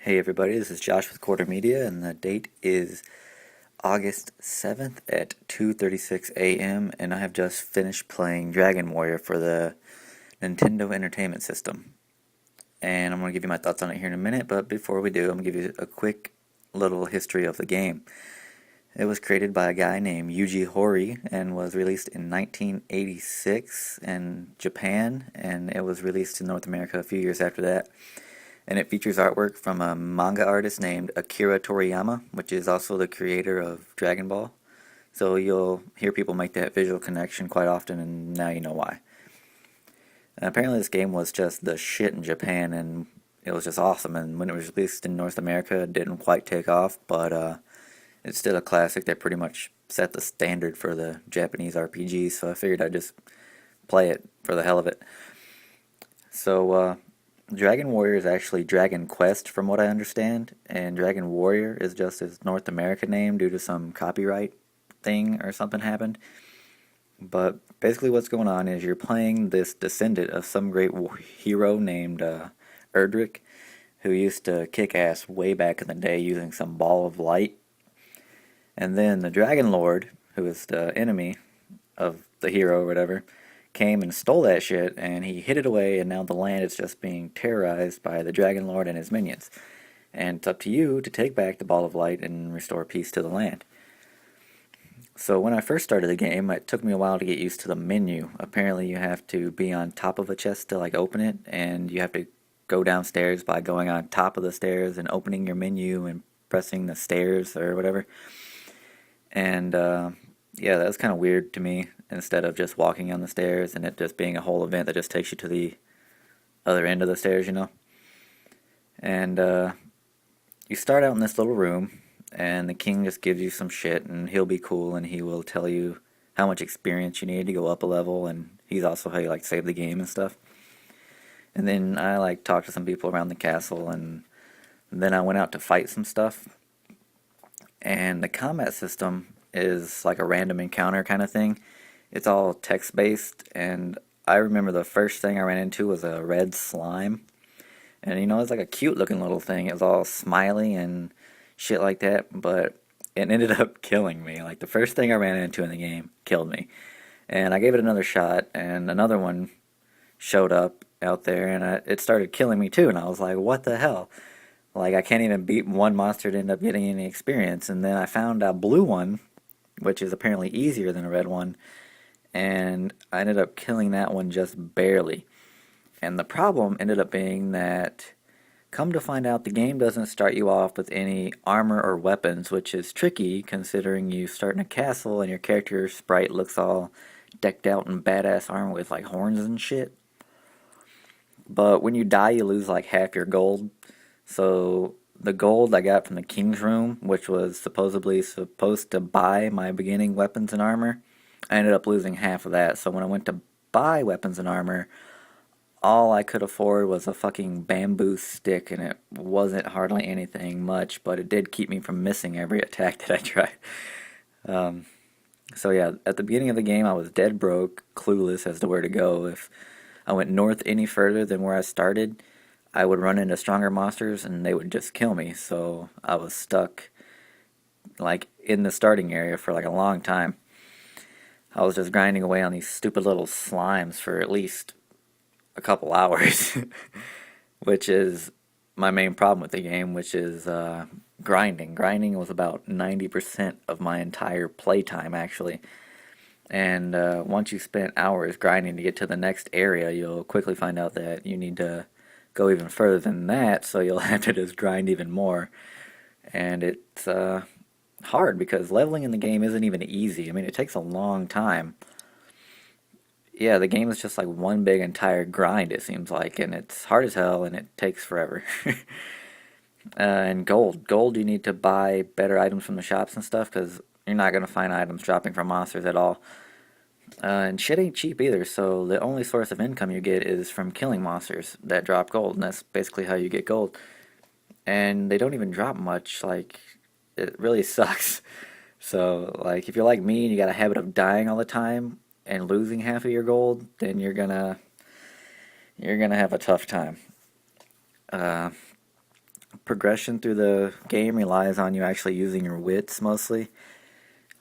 Hey everybody, this is Josh with Quarter Media, and the date is August 7th at 2:36 a.m. and I have just finished playing Dragon Warrior for the Nintendo Entertainment System. And I'm going to give you my thoughts on it here in a minute, but before we do, I'm going to give you a quick little history of the game. It was created by a guy named Yuji Horii and was released in 1986 in Japan, and it was released in North America a few years after that. And it features artwork from a manga artist named Akira Toriyama, which is also the creator of Dragon Ball. So you'll hear people make that visual connection quite often, and now you know why. And apparently this game was just the shit in Japan, and it was just awesome. And when it was released in North America, it didn't quite take off, but it's still a classic that pretty much set the standard for the Japanese RPGs, so I figured I'd just play it for the hell of it. So, Dragon Warrior is actually Dragon Quest, from what I understand, and Dragon Warrior is just his North American name due to some copyright thing or something happened. But basically, what's going on is you're playing this descendant of some great hero named Erdrick, who used to kick ass way back in the day using some ball of light. And then the Dragon Lord, who is the enemy of the hero or whatever, came and stole that shit, and he hid it away, and now the land is just being terrorized by the Dragon Lord and his minions. And it's up to you to take back the Ball of Light and restore peace to the land. So when I first started the game, it took me a while to get used to the menu. Apparently you have to be on top of a chest to like open it, and you have to go downstairs by going on top of the stairs and opening your menu and pressing the stairs or whatever. And yeah, that was kind of weird to me, instead of just walking on the stairs and it just being a whole event that just takes you to the other end of the stairs. And you start out in this little room, and the king just gives you some shit, and he'll be cool, and he will tell you how much experience you need to go up a level, and he's also how you like save the game and stuff. And then I like talked to some people around the castle, and then I went out to fight some stuff. And the combat system is like a random encounter kind of thing. It's all text based, and I remember the first thing I ran into was a red slime. And it's like a cute looking little thing. It was all smiley and shit like that, but it ended up killing me. Like the first thing I ran into in the game killed me. And I gave it another shot, and another one showed up out there, and it started killing me too. And I was like, what the hell? Like, I can't even beat one monster to end up getting any experience. And then I found a blue one, which is apparently easier than a red one, and I ended up killing that one just barely. And the problem ended up being that, come to find out, the game doesn't start you off with any armor or weapons, which is tricky considering you start in a castle and your character sprite looks all decked out in badass armor with like horns and shit. But when you die, you lose like half your gold. So the gold I got from the king's room, which was supposed to buy my beginning weapons and armor, I ended up losing half of that. So when I went to buy weapons and armor, all I could afford was a fucking bamboo stick, and it wasn't hardly anything much, but it did keep me from missing every attack that I tried. Um, so yeah, at the beginning of the game, I was dead broke, clueless as to where to go. If I went north any further than where I started, I would run into stronger monsters and they would just kill me. So I was stuck like in the starting area for like a long time. I was just grinding away on these stupid little slimes for at least a couple hours, which is my main problem with the game, which is grinding. Grinding was about 90% of my entire playtime, actually. And once you spent hours grinding to get to the next area, you'll quickly find out that you need to go even further than that, so you'll have to just grind even more. And it's hard because leveling in the game isn't even easy. I mean, it takes a long time. Yeah, the game is just like one big entire grind, it seems like, and it's hard as hell and it takes forever. And gold. Gold, you need to buy better items from the shops and stuff because you're not going to find items dropping from monsters at all. And shit ain't cheap either, so the only source of income you get is from killing monsters that drop gold, and that's basically how you get gold. And they don't even drop much, like, it really sucks. So, like, if you're like me and you got a habit of dying all the time and losing half of your gold, then you're gonna have a tough time. Uh, progression through the game relies on you actually using your wits mostly.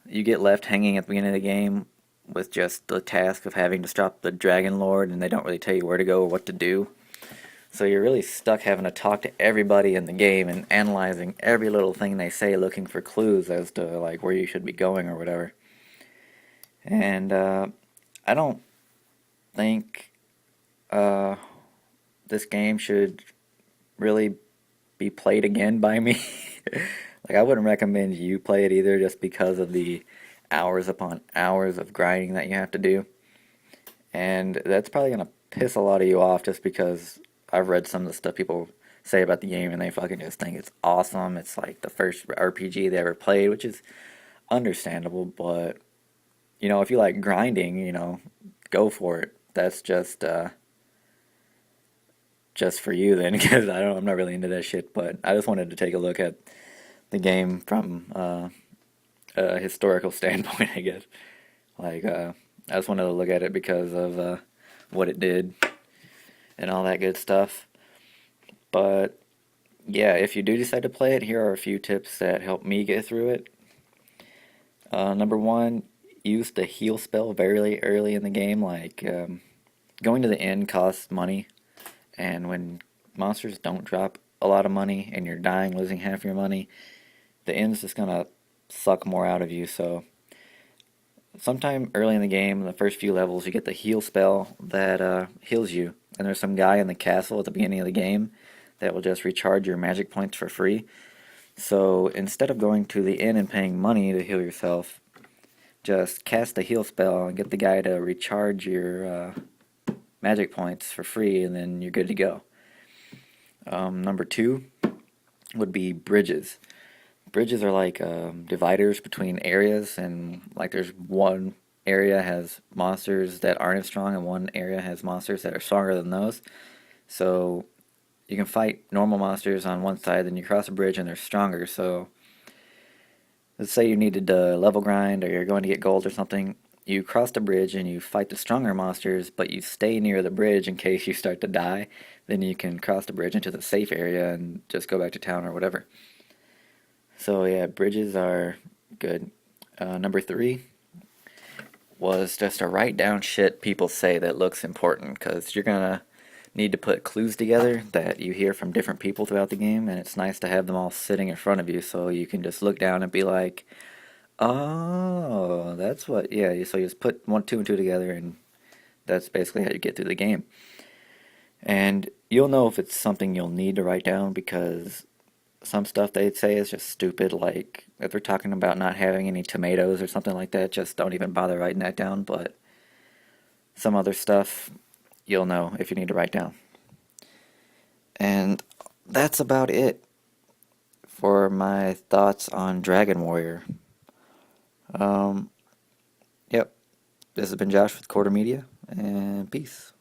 You get left hanging at the beginning of the game with just the task of having to stop the Dragon Lord, and they don't really tell you where to go or what to do. So you're really stuck having to talk to everybody in the game and analyzing every little thing they say, looking for clues as to like where you should be going or whatever. And I don't think uh, this game should really be played again by me. Like I wouldn't recommend you play it either, just because of the hours upon hours of grinding that you have to do. And that's probably gonna piss a lot of you off, just because I've read some of the stuff people say about the game and they fucking just think it's awesome. It's like the first RPG they ever played, which is understandable, but if you like grinding, go for it. That's just for you then, because I'm not really into that shit. But I just wanted to take a look at the game from a historical standpoint, I guess. Like, I just wanted to look at it because of what it did and all that good stuff. But yeah, if you do decide to play it, here are a few tips that help me get through it. Number one, use the heal spell very early in the game. Like, going to the end costs money, and when monsters don't drop a lot of money and you're dying, losing half your money, the end's just gonna suck more out of you. So sometime early in the game, in the first few levels, you get the heal spell that heals you. And there's some guy in the castle at the beginning of the game that will just recharge your magic points for free. So instead of going to the inn and paying money to heal yourself, just cast the heal spell and get the guy to recharge your magic points for free, and then you're good to go. Number two would be bridges. Bridges are like dividers between areas, and like there's one area has monsters that aren't as strong, and one area has monsters that are stronger than those. So you can fight normal monsters on one side, then you cross a bridge and they're stronger. So let's say you needed to level grind or you're going to get gold or something. You cross the bridge and you fight the stronger monsters, but you stay near the bridge in case you start to die. Then you can cross the bridge into the safe area and just go back to town or whatever. So yeah, bridges are good. Number three was just to write down shit people say that looks important, because you're gonna need to put clues together that you hear from different people throughout the game, and it's nice to have them all sitting in front of you so you can just look down and be like, oh, that's what, yeah, so you just put one, two, and two together, and that's basically how you get through the game. And you'll know if it's something you'll need to write down, because some stuff they'd say is just stupid, like if they're talking about not having any tomatoes or something like that, just don't even bother writing that down. But some other stuff you'll know if you need to write down. And that's about it for my thoughts on Dragon Warrior. Yep, this has been Josh with Quarter Media, and peace.